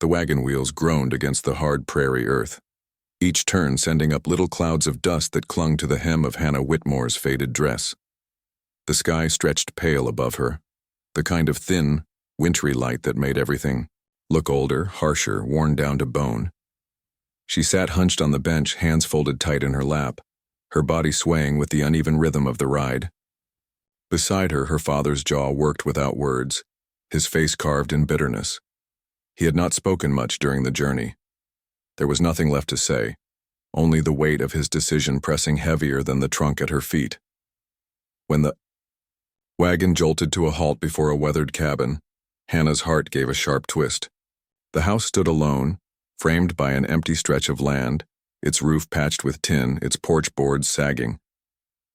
The wagon wheels groaned against the hard prairie earth, each turn sending up little clouds of dust that clung to the hem of Hannah Whitmore's faded dress. The sky stretched pale above her, the kind of thin, wintry light that made everything look older, harsher, worn down to bone. She sat hunched on the bench, hands folded tight in her lap, her body swaying with the uneven rhythm of the ride. Beside her, her father's jaw worked without words, his face carved in bitterness. He had not spoken much during the journey. There was nothing left to say, only the weight of his decision pressing heavier than the trunk at her feet. When the wagon jolted to a halt before a weathered cabin, Hannah's heart gave a sharp twist. The house stood alone, framed by an empty stretch of land, its roof patched with tin, its porch boards sagging.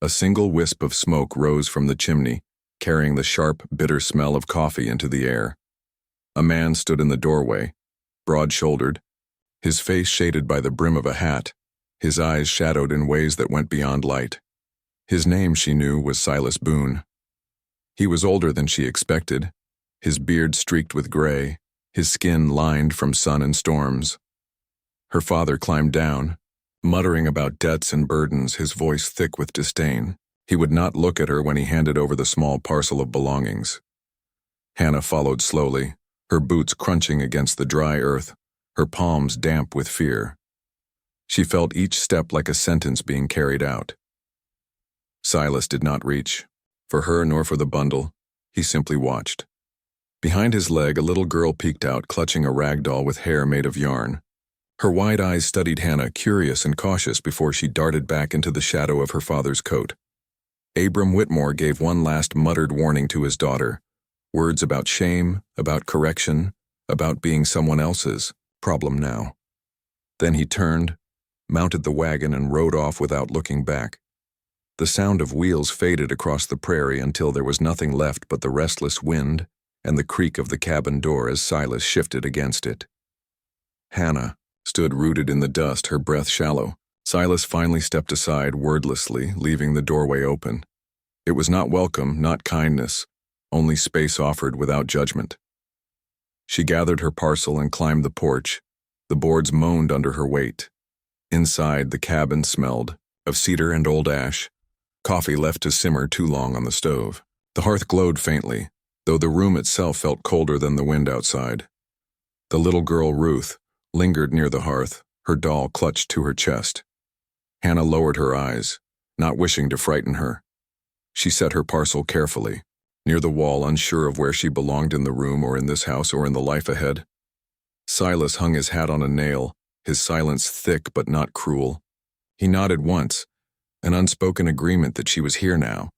A single wisp of smoke rose from the chimney, carrying the sharp, bitter smell of coffee into the air. A man stood in the doorway, broad-shouldered, his face shaded by the brim of a hat, his eyes shadowed in ways that went beyond light. His name, she knew, was Silas Boone. He was older than she expected, his beard streaked with gray, his skin lined from sun and storms. Her father climbed down, muttering about debts and burdens, his voice thick with disdain. He would not look at her when he handed over the small parcel of belongings. Hannah followed slowly, her boots crunching against the dry earth, her palms damp with fear. She felt each step like a sentence being carried out. Silas did not reach, for her nor for the bundle. He simply watched. Behind his leg, a little girl peeked out, clutching a rag doll with hair made of yarn. Her wide eyes studied Hannah, curious and cautious, before she darted back into the shadow of her father's coat. Abram Whitmore gave one last muttered warning to his daughter, words about shame, about correction, about being someone else's problem now. Then he turned, mounted the wagon, and rode off without looking back. The sound of wheels faded across the prairie until there was nothing left but the restless wind and the creak of the cabin door as Silas shifted against it. Hannah stood rooted in the dust, her breath shallow. Silas finally stepped aside wordlessly, leaving the doorway open. It was not welcome, not kindness, only space offered without judgment. She gathered her parcel and climbed the porch. The boards moaned under her weight. Inside, the cabin smelled of cedar and old ash, coffee left to simmer too long on the stove. The hearth glowed faintly, though the room itself felt colder than the wind outside. The little girl, Ruth, lingered near the hearth, her doll clutched to her chest. Hannah lowered her eyes, not wishing to frighten her. She set her parcel carefully, near the wall, unsure of where she belonged in the room or in this house or in the life ahead. Silas hung his hat on a nail, his silence thick but not cruel. He nodded once, an unspoken agreement that she was here now,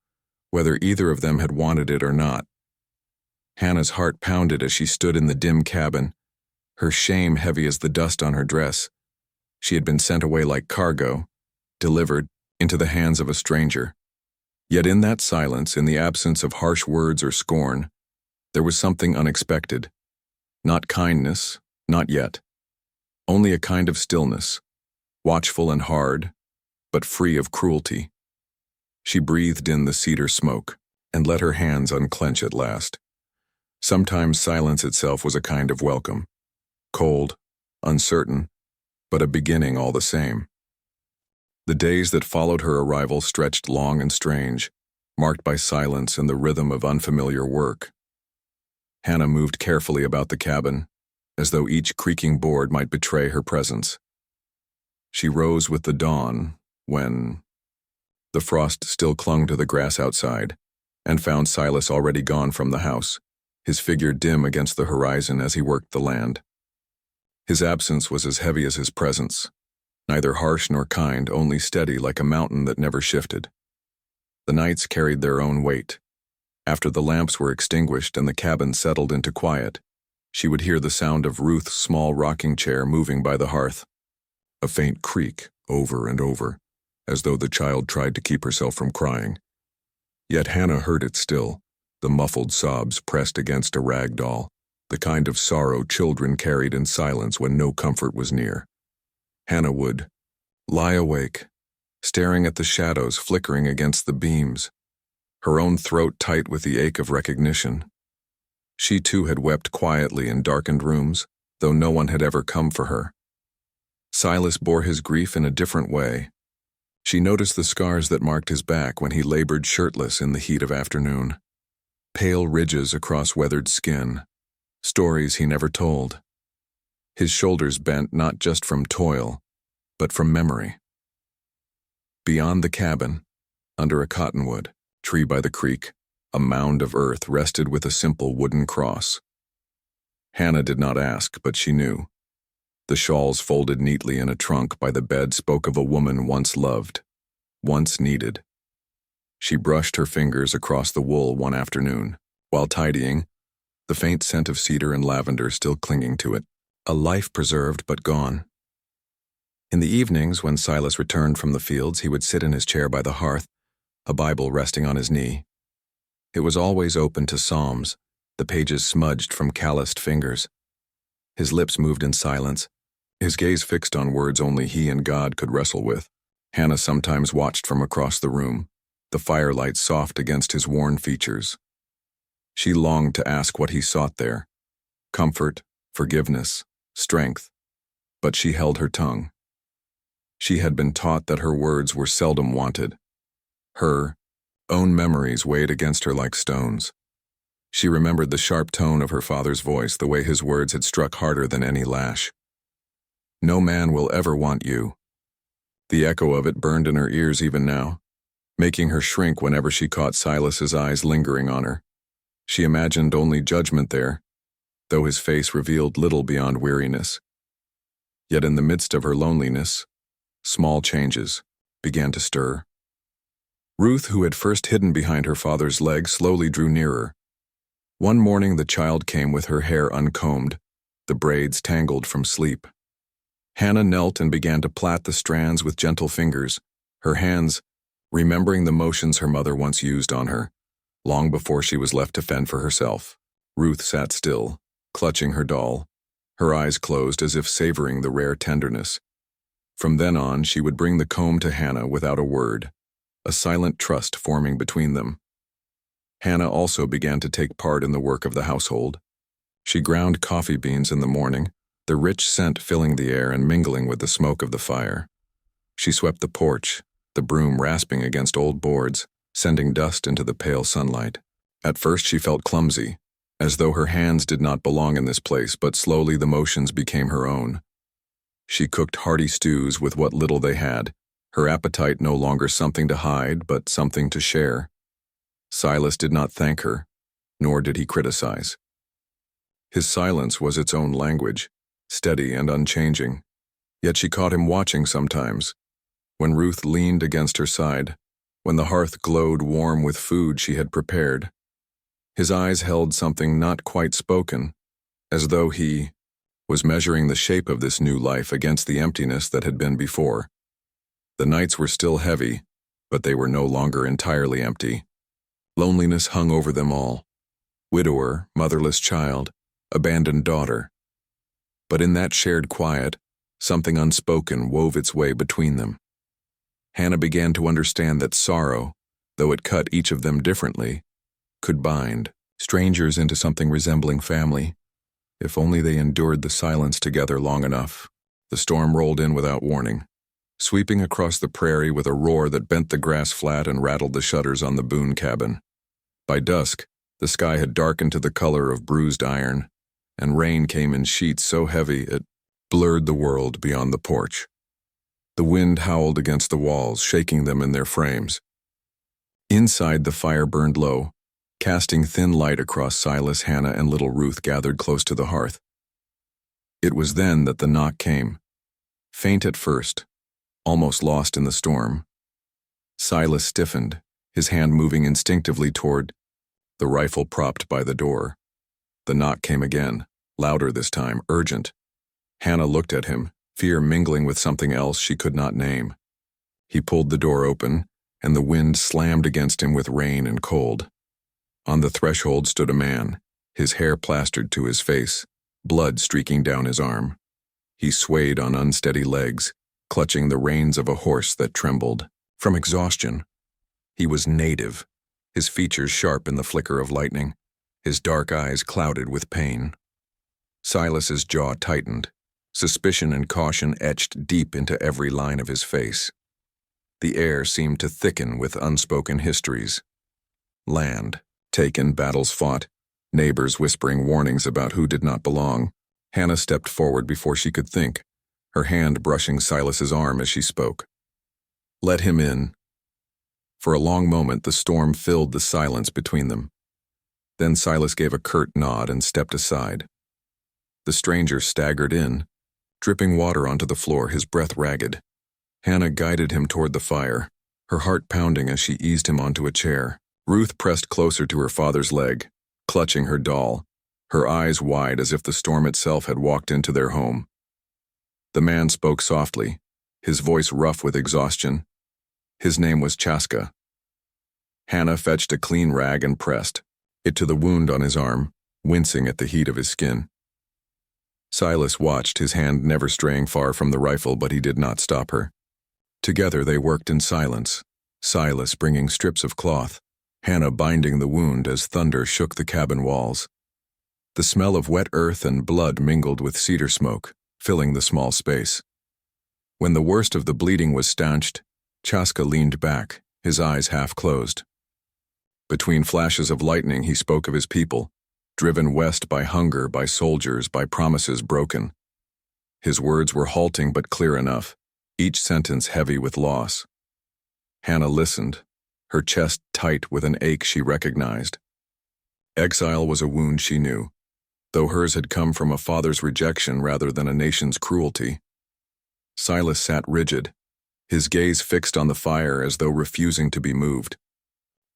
whether either of them had wanted it or not. Hannah's heart pounded as she stood in the dim cabin, her shame heavy as the dust on her dress. She had been sent away like cargo, delivered into the hands of a stranger. Yet in that silence, in the absence of harsh words or scorn, there was something unexpected. Not kindness, not yet. Only a kind of stillness, watchful and hard, but free of cruelty. She breathed in the cedar smoke and let her hands unclench at last. Sometimes silence itself was a kind of welcome, cold, uncertain, but a beginning all the same. The days that followed her arrival stretched long and strange, marked by silence and the rhythm of unfamiliar work. Hannah moved carefully about the cabin, as though each creaking board might betray her presence. She rose with the dawn when the frost still clung to the grass outside, and found Silas already gone from the house, his figure dim against the horizon as he worked the land. His absence was as heavy as his presence, neither harsh nor kind, only steady like a mountain that never shifted. The nights carried their own weight. After the lamps were extinguished and the cabin settled into quiet, she would hear the sound of Ruth's small rocking chair moving by the hearth, a faint creak over and over, as though the child tried to keep herself from crying. Yet Hannah heard it still, the muffled sobs pressed against a rag doll, the kind of sorrow children carried in silence when no comfort was near. Hannah would lie awake, staring at the shadows flickering against the beams, her own throat tight with the ache of recognition. She too had wept quietly in darkened rooms, though no one had ever come for her. Silas bore his grief in a different way. She noticed the scars that marked his back when he labored shirtless in the heat of afternoon. Pale ridges across weathered skin, stories he never told. His shoulders bent not just from toil, but from memory. Beyond the cabin, under a cottonwood tree by the creek, a mound of earth rested with a simple wooden cross. Hannah did not ask, but she knew. The shawls folded neatly in a trunk by the bed spoke of a woman once loved, once needed. She brushed her fingers across the wool one afternoon, while tidying, the faint scent of cedar and lavender still clinging to it, a life preserved but gone. In the evenings, when Silas returned from the fields, he would sit in his chair by the hearth, a Bible resting on his knee. It was always open to Psalms, the pages smudged from calloused fingers. His lips moved in silence, his gaze fixed on words only he and God could wrestle with. Hannah sometimes watched from across the room, the firelight soft against his worn features. She longed to ask what he sought there: comfort, forgiveness, strength, but she held her tongue. She had been taught that her words were seldom wanted. Her own memories weighed against her like stones. She remembered the sharp tone of her father's voice, the way his words had struck harder than any lash. "No man will ever want you." The echo of it burned in her ears even now, making her shrink whenever she caught Silas's eyes lingering on her. She imagined only judgment there, though his face revealed little beyond weariness. Yet in the midst of her loneliness, small changes began to stir. Ruth, who had first hidden behind her father's leg, slowly drew nearer. One morning the child came with her hair uncombed, the braids tangled from sleep. Hannah knelt and began to plait the strands with gentle fingers, her hands remembering the motions her mother once used on her, long before she was left to fend for herself. Ruth sat still, clutching her doll, her eyes closed as if savoring the rare tenderness. From then on, she would bring the comb to Hannah without a word, a silent trust forming between them. Hannah also began to take part in the work of the household. She ground coffee beans in the morning, the rich scent filling the air and mingling with the smoke of the fire. She swept the porch, the broom rasping against old boards, sending dust into the pale sunlight. At first she felt clumsy, as though her hands did not belong in this place, but slowly the motions became her own. She cooked hearty stews with what little they had, her appetite no longer something to hide, but something to share. Silas did not thank her, nor did he criticize. His silence was its own language, steady and unchanging. Yet she caught him watching sometimes, when Ruth leaned against her side, when the hearth glowed warm with food she had prepared. His eyes held something not quite spoken, as though he was measuring the shape of this new life against the emptiness that had been before. The nights were still heavy, but they were no longer entirely empty. Loneliness hung over them all. Widower, motherless child, abandoned daughter. But in that shared quiet, something unspoken wove its way between them. Hannah began to understand that sorrow, though it cut each of them differently, could bind strangers into something resembling family, if only they endured the silence together long enough. The storm rolled in without warning, sweeping across the prairie with a roar that bent the grass flat and rattled the shutters on the Boone cabin. By dusk, the sky had darkened to the color of bruised iron, and rain came in sheets so heavy it blurred the world beyond the porch. The wind howled against the walls, shaking them in their frames. Inside, the fire burned low, casting thin light across Silas, Hannah, and little Ruth gathered close to the hearth. It was then that the knock came, faint at first, almost lost in the storm. Silas stiffened, his hand moving instinctively toward the rifle propped by the door. The knock came again, louder this time, urgent. Hannah looked at him, fear mingling with something else she could not name. He pulled the door open, and the wind slammed against him with rain and cold. On the threshold stood a man, his hair plastered to his face, blood streaking down his arm. He swayed on unsteady legs, clutching the reins of a horse that trembled from exhaustion. He was native, his features sharp in the flicker of lightning, his dark eyes clouded with pain. Silas's jaw tightened. Suspicion and caution etched deep into every line of his face. The air seemed to thicken with unspoken histories. Land taken, battles fought, neighbors whispering warnings about who did not belong. Hannah stepped forward before she could think, her hand brushing Silas's arm as she spoke. "Let him in." For a long moment the storm filled the silence between them. Then Silas gave a curt nod and stepped aside. The stranger staggered in, dripping water onto the floor, his breath ragged. Hannah guided him toward the fire, her heart pounding as she eased him onto a chair. Ruth pressed closer to her father's leg, clutching her doll, her eyes wide as if the storm itself had walked into their home. The man spoke softly, his voice rough with exhaustion. His name was Chaska. Hannah fetched a clean rag and pressed it to the wound on his arm, wincing at the heat of his skin. Silas watched, his hand never straying far from the rifle, but he did not stop her. Together they worked in silence, Silas bringing strips of cloth, Hannah binding the wound as thunder shook the cabin walls. The smell of wet earth and blood mingled with cedar smoke, filling the small space. When the worst of the bleeding was stanched, Chaska leaned back, his eyes half closed. Between flashes of lightning he spoke of his people, driven west by hunger, by soldiers, by promises broken. His words were halting but clear enough, each sentence heavy with loss. Hannah listened, her chest tight with an ache she recognized. Exile was a wound she knew, though hers had come from a father's rejection rather than a nation's cruelty. Silas sat rigid, his gaze fixed on the fire as though refusing to be moved.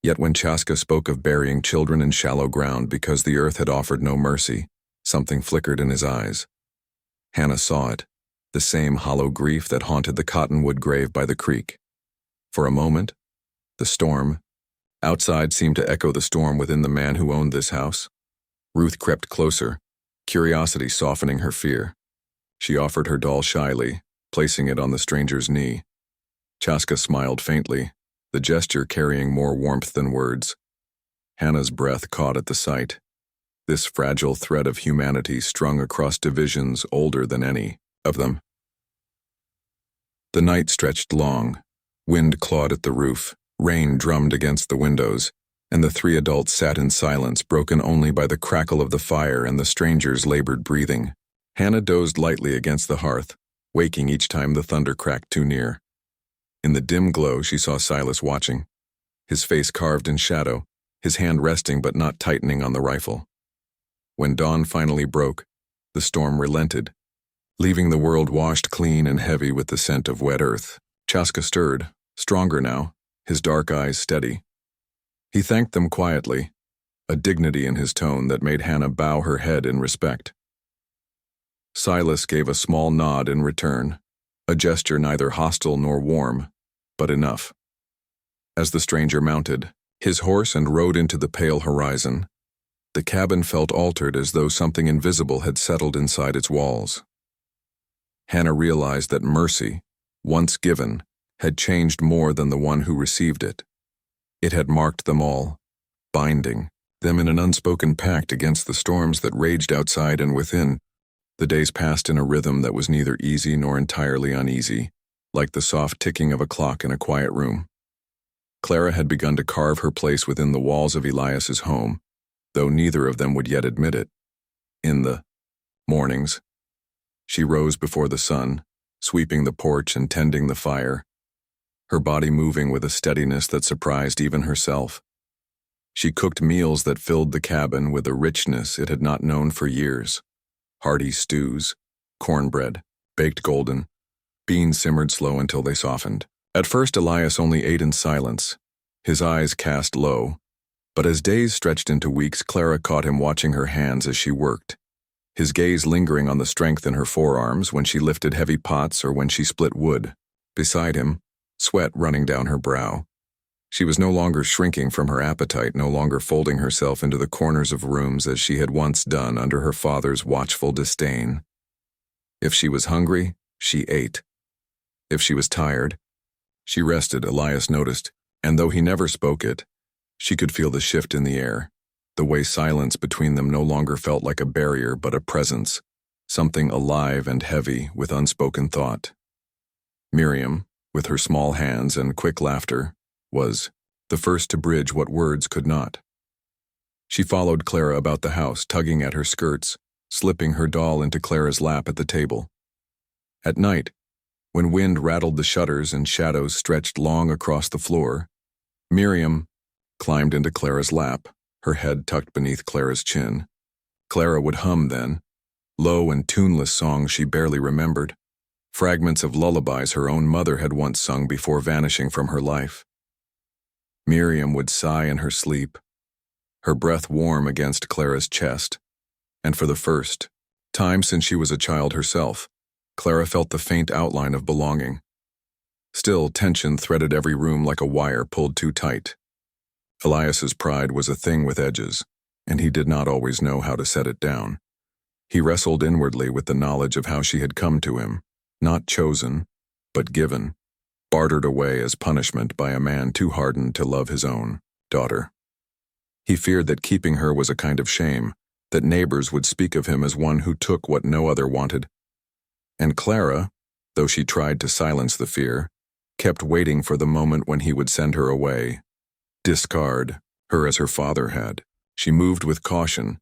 Yet when Chaska spoke of burying children in shallow ground because the earth had offered no mercy, something flickered in his eyes. Hannah saw it, the same hollow grief that haunted the cottonwood grave by the creek. For a moment, the storm outside seemed to echo the storm within the man who owned this house. Ruth crept closer, curiosity softening her fear. She offered her doll shyly, placing it on the stranger's knee. Chaska smiled faintly, the gesture carrying more warmth than words. Hannah's breath caught at the sight. This fragile thread of humanity strung across divisions older than any of them. The night stretched long. Wind clawed at the roof, rain drummed against the windows, and the three adults sat in silence, broken only by the crackle of the fire and the stranger's labored breathing. Hannah dozed lightly against the hearth, waking each time the thunder cracked too near. In the dim glow she saw Silas watching, his face carved in shadow, his hand resting but not tightening on the rifle. When dawn finally broke, the storm relented, leaving the world washed clean and heavy with the scent of wet earth. Chaska stirred, stronger now, his dark eyes steady. He thanked them quietly, a dignity in his tone that made Hannah bow her head in respect. Silas gave a small nod in return, a gesture neither hostile nor warm, but enough. As the stranger mounted his horse and rode into the pale horizon, the cabin felt altered as though something invisible had settled inside its walls. Hannah realized that mercy, once given, had changed more than the one who received it. It had marked them all, binding them in an unspoken pact against the storms that raged outside and within. The days passed in a rhythm that was neither easy nor entirely uneasy, like the soft ticking of a clock in a quiet room. Clara had begun to carve her place within the walls of Elias's home, though neither of them would yet admit it. In the mornings, she rose before the sun, sweeping the porch and tending the fire, her body moving with a steadiness that surprised even herself. She cooked meals that filled the cabin with a richness it had not known for years. Hearty stews, cornbread, baked golden, beans simmered slow until they softened. At first Elias only ate in silence, his eyes cast low, but as days stretched into weeks, Clara caught him watching her hands as she worked, his gaze lingering on the strength in her forearms when she lifted heavy pots or when she split wood. Beside him, sweat running down her brow. She was no longer shrinking from her appetite, no longer folding herself into the corners of rooms as she had once done under her father's watchful disdain. If she was hungry, she ate. If she was tired, she rested, Elias noticed, and though he never spoke it, she could feel the shift in the air, the way silence between them no longer felt like a barrier but a presence, something alive and heavy with unspoken thought. Miriam, with her small hands and quick laughter, was the first to bridge what words could not. She followed Clara about the house, tugging at her skirts, slipping her doll into Clara's lap at the table. At night, when wind rattled the shutters and shadows stretched long across the floor, Miriam climbed into Clara's lap, her head tucked beneath Clara's chin. Clara would hum then, low and tuneless songs she barely remembered, fragments of lullabies her own mother had once sung before vanishing from her life. Miriam would sigh in her sleep, her breath warm against Clara's chest, and for the first time since she was a child herself, Clara felt the faint outline of belonging. Still, tension threaded every room like a wire pulled too tight. Elias's pride was a thing with edges, and he did not always know how to set it down. He wrestled inwardly with the knowledge of how she had come to him, not chosen, but given, bartered away as punishment by a man too hardened to love his own daughter. He feared that keeping her was a kind of shame, that neighbors would speak of him as one who took what no other wanted. And Clara, though she tried to silence the fear, kept waiting for the moment when he would send her away, discard her as her father had. She moved with caution,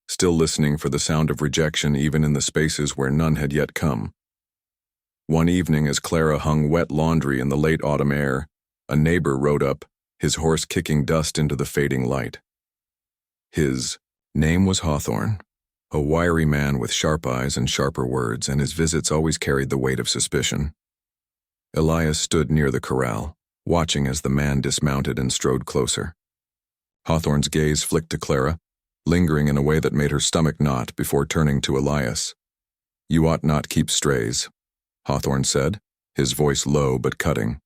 still listening for the sound of rejection even in the spaces where none had yet come. One evening, as Clara hung wet laundry in the late autumn air, a neighbor rode up, his horse kicking dust into the fading light. His name was Hawthorne, a wiry man with sharp eyes and sharper words, and his visits always carried the weight of suspicion. Elias stood near the corral, watching as the man dismounted and strode closer. Hawthorne's gaze flicked to Clara, lingering in a way that made her stomach knot before turning to Elias. "You ought not keep strays," Hawthorne said, his voice low but cutting.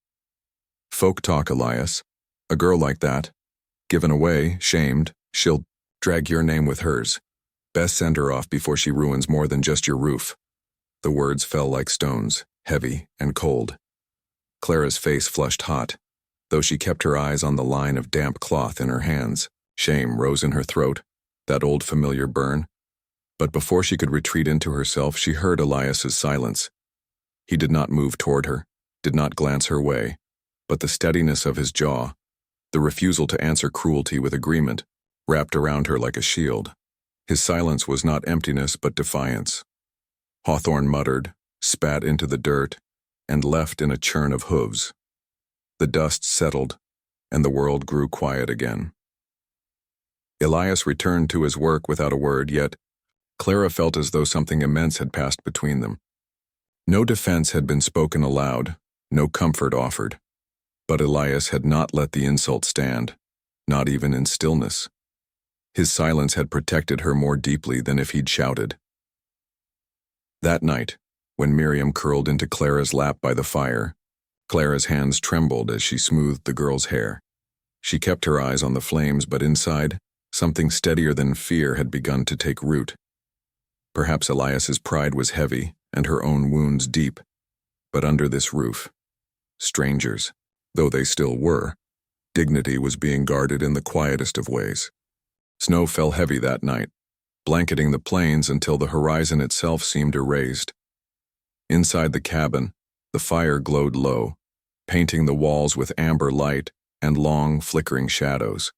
"Folk talk, Elias. A girl like that, given away, shamed, she'll drag your name with hers. Best send her off before she ruins more than just your roof." The words fell like stones, heavy and cold. Clara's face flushed hot, though she kept her eyes on the line of damp cloth in her hands. Shame rose in her throat, that old familiar burn. But before she could retreat into herself, she heard Elias's silence. He did not move toward her, did not glance her way, but the steadiness of his jaw, the refusal to answer cruelty with agreement, wrapped around her like a shield. His silence was not emptiness but defiance. Hawthorne muttered, spat into the dirt, and left in a churn of hooves. The dust settled, and the world grew quiet again. Elias returned to his work without a word, yet Clara felt as though something immense had passed between them. No defense had been spoken aloud, no comfort offered. But Elias had not let the insult stand, not even in stillness. His silence had protected her more deeply than if he'd shouted. That night, when Miriam curled into Clara's lap by the fire, Clara's hands trembled as she smoothed the girl's hair. She kept her eyes on the flames, but inside, something steadier than fear had begun to take root. Perhaps Elias's pride was heavy and her own wounds deep, but under this roof, strangers, though they still were, dignity was being guarded in the quietest of ways. Snow fell heavy that night, blanketing the plains until the horizon itself seemed erased. Inside the cabin, the fire glowed low, painting the walls with amber light and long, flickering shadows.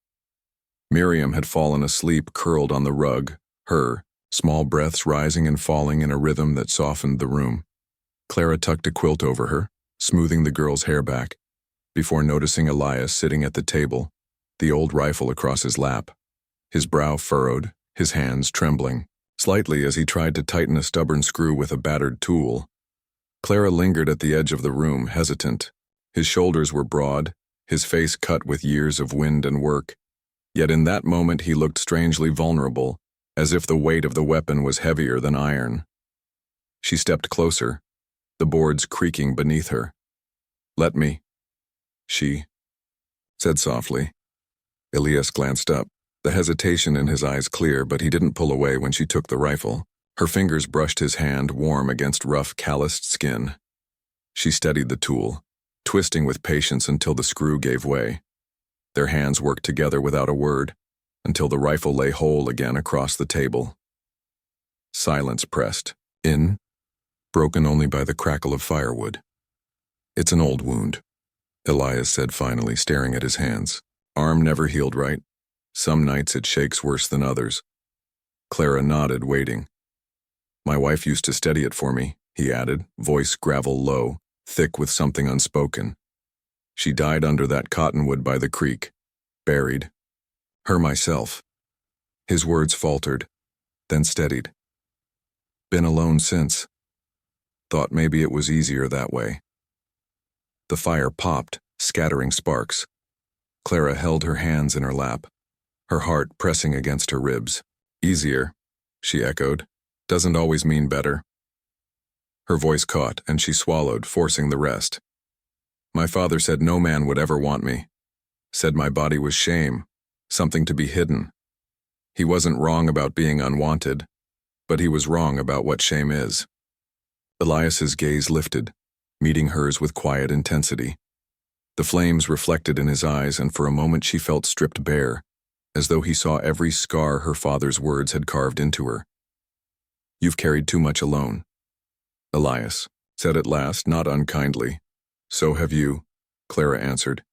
Miriam had fallen asleep curled on the rug, her small breaths rising and falling in a rhythm that softened the room. Clara tucked a quilt over her, smoothing the girl's hair back, before noticing Elias sitting at the table, the old rifle across his lap, his brow furrowed, his hands trembling slightly as he tried to tighten a stubborn screw with a battered tool. Clara lingered at the edge of the room, hesitant. His shoulders were broad, his face cut with years of wind and work. Yet in that moment he looked strangely vulnerable, as if the weight of the weapon was heavier than iron. She stepped closer, the boards creaking beneath her. "Let me," she said softly. Elias glanced up, the hesitation in his eyes clear, but he didn't pull away when she took the rifle. Her fingers brushed his hand, warm against rough, calloused skin. She steadied the tool, twisting with patience until the screw gave way. Their hands worked together without a word, until the rifle lay whole again across the table. Silence pressed in, broken only by the crackle of firewood. "It's an old wound," Elias said finally, staring at his hands. "Arm never healed right. Some nights it shakes worse than others." Clara nodded, waiting. "My wife used to steady it for me," he added, voice gravel low, thick with something unspoken. "She died under that cottonwood by the creek. Buried. Her myself." His words faltered, then steadied. "Been alone since. Thought maybe it was easier that way." The fire popped, scattering sparks. Clara held her hands in her lap, her heart pressing against her ribs. "Easier," she echoed. "Doesn't always mean better." Her voice caught, and she swallowed, forcing the rest. "My father said no man would ever want me. Said my body was shame, something to be hidden. He wasn't wrong about being unwanted, but he was wrong about what shame is." Elias's gaze lifted, meeting hers with quiet intensity. The flames reflected in his eyes, and for a moment she felt stripped bare, as though he saw every scar her father's words had carved into her. "You've carried too much alone," Elias said at last, not unkindly. "So have you," Clara answered.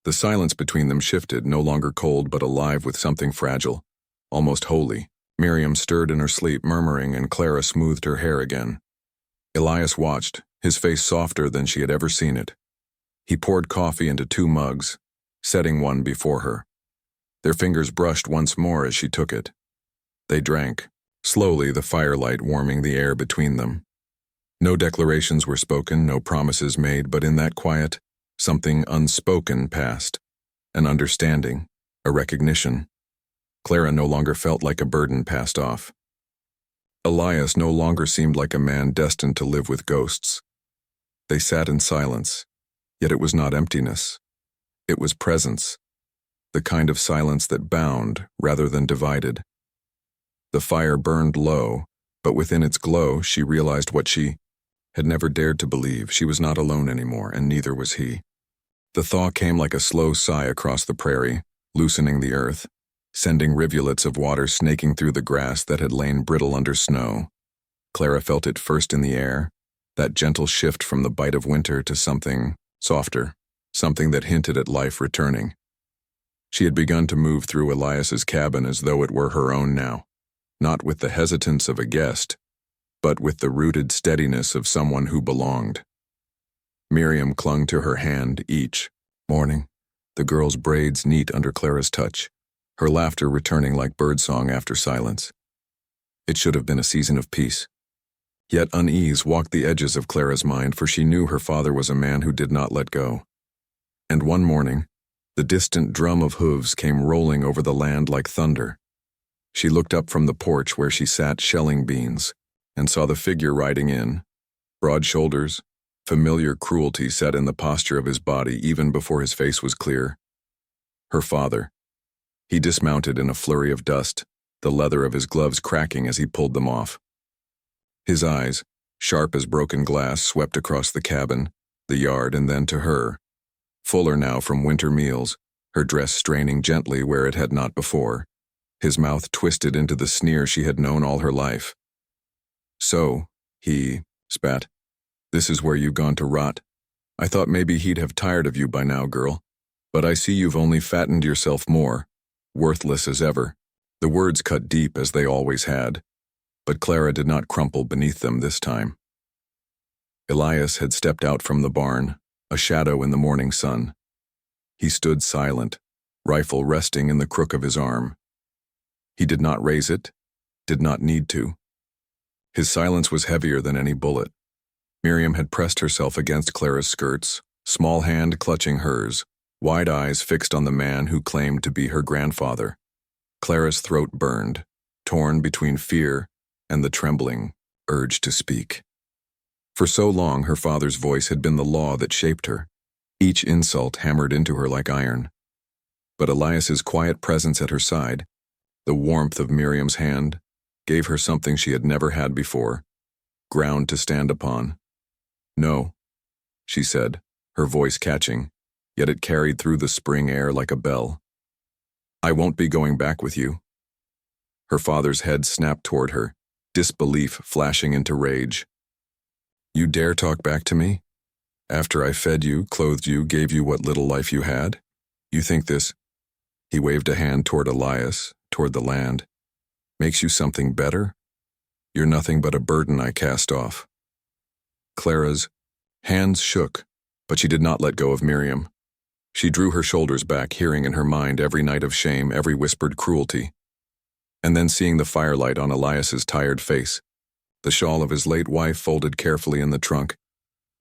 The silence between them shifted, no longer cold but alive with something fragile, almost holy. Miriam stirred in her sleep, murmuring, and Clara smoothed her hair again. Elias watched, his face softer than she had ever seen it. He poured coffee into 2 mugs, setting one before her. Their fingers brushed once more as she took it. They drank, slowly, the firelight warming the air between them. No declarations were spoken, no promises made, but in that quiet, something unspoken passed. An understanding, a recognition. Clara no longer felt like a burden passed off. Elias no longer seemed like a man destined to live with ghosts. They sat in silence, yet it was not emptiness. It was presence, the kind of silence that bound rather than divided. The fire burned low, but within its glow she realized what she had never dared to believe. She was not alone anymore, and neither was he. The thaw came like a slow sigh across the prairie, loosening the earth, sending rivulets of water snaking through the grass that had lain brittle under snow. Clara felt it first in the air, that gentle shift from the bite of winter to something softer, something that hinted at life returning. She had begun to move through Elias's cabin as though it were her own now, not with the hesitance of a guest, but with the rooted steadiness of someone who belonged. Miriam clung to her hand each morning, the girl's braids neat under Clara's touch, her laughter returning like birdsong after silence. It should have been a season of peace. Yet unease walked the edges of Clara's mind, for she knew her father was a man who did not let go. And one morning, the distant drum of hooves came rolling over the land like thunder. She looked up from the porch where she sat shelling beans, and saw the figure riding in, broad shoulders, familiar cruelty set in the posture of his body even before his face was clear. Her father. He dismounted in a flurry of dust, the leather of his gloves cracking as he pulled them off. His eyes, sharp as broken glass, swept across the cabin, the yard, and then to her, fuller now from winter meals, her dress straining gently where it had not before, his mouth twisted into the sneer she had known all her life. "So," he spat, "this is where you've gone to rot. I thought maybe he'd have tired of you by now, girl. But I see you've only fattened yourself more, worthless as ever." The words cut deep as they always had, but Clara did not crumple beneath them this time. Elias had stepped out from the barn, a shadow in the morning sun. He stood silent, rifle resting in the crook of his arm. He did not raise it, did not need to. His silence was heavier than any bullet. Miriam had pressed herself against Clara's skirts, small hand clutching hers, wide eyes fixed on the man who claimed to be her grandfather. Clara's throat burned, torn between fear and the trembling urge to speak. For so long her father's voice had been the law that shaped her, each insult hammered into her like iron. But Elias's quiet presence at her side, the warmth of Miriam's hand, gave her something she had never had before, ground to stand upon. "No," she said, her voice catching, yet it carried through the spring air like a bell. I won't be going back with you. Her father's head snapped toward her, disbelief flashing into rage. You dare talk back to me? After I fed you, clothed you, gave you what little life you had? You think this, he waved a hand toward Elias, toward the land, makes you something better? You're nothing but a burden I cast off. Clara's hands shook, but she did not let go of Miriam. She drew her shoulders back, hearing in her mind every night of shame, every whispered cruelty. And then seeing the firelight on Elias's tired face, the shawl of his late wife folded carefully in the trunk,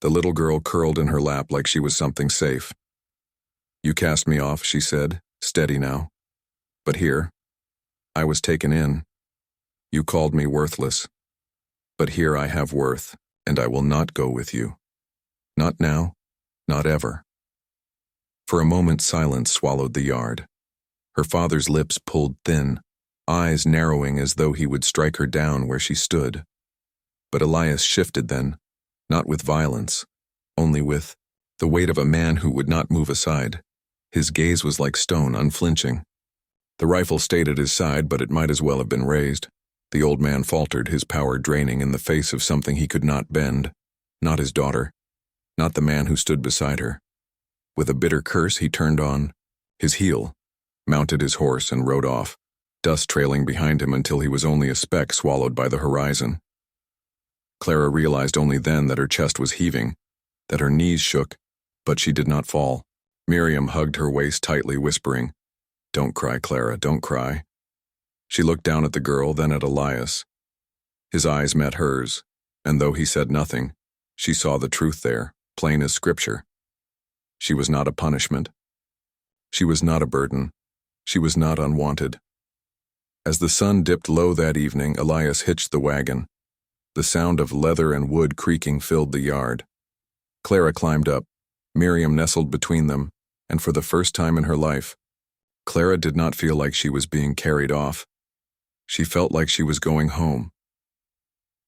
the little girl curled in her lap like she was something safe. You cast me off, she said, steady now. But here, I was taken in. You called me worthless. But here I have worth, and I will not go with you. Not now, not ever. For a moment silence swallowed the yard. Her father's lips pulled thin, eyes narrowing as though he would strike her down where she stood. But Elias shifted then, not with violence, only with the weight of a man who would not move aside. His gaze was like stone, unflinching. The rifle stayed at his side, but it might as well have been raised. The old man faltered, his power draining in the face of something he could not bend. Not his daughter, not the man who stood beside her. With a bitter curse, he turned on his heel, mounted his horse, and rode off, dust trailing behind him until he was only a speck swallowed by the horizon. Clara realized only then that her chest was heaving, that her knees shook, but she did not fall. Miriam hugged her waist tightly, whispering, "Don't cry, Clara, don't cry." She looked down at the girl, then at Elias. His eyes met hers, and though he said nothing, she saw the truth there, plain as scripture. She was not a punishment. She was not a burden. She was not unwanted. As the sun dipped low that evening, Elias hitched the wagon. The sound of leather and wood creaking filled the yard. Clara climbed up. Miriam nestled between them, and for the first time in her life, Clara did not feel like she was being carried off. She felt like she was going home.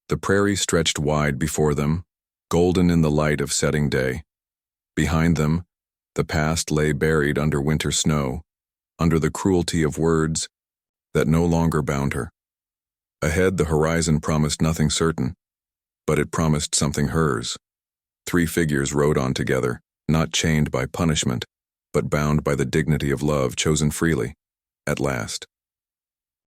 The prairie stretched wide before them, golden in the light of setting day. Behind them, the past lay buried under winter snow, under the cruelty of words that no longer bound her. Ahead, the horizon promised nothing certain, but it promised something hers. 3 figures rode on together, not chained by punishment, but bound by the dignity of love chosen freely, at last.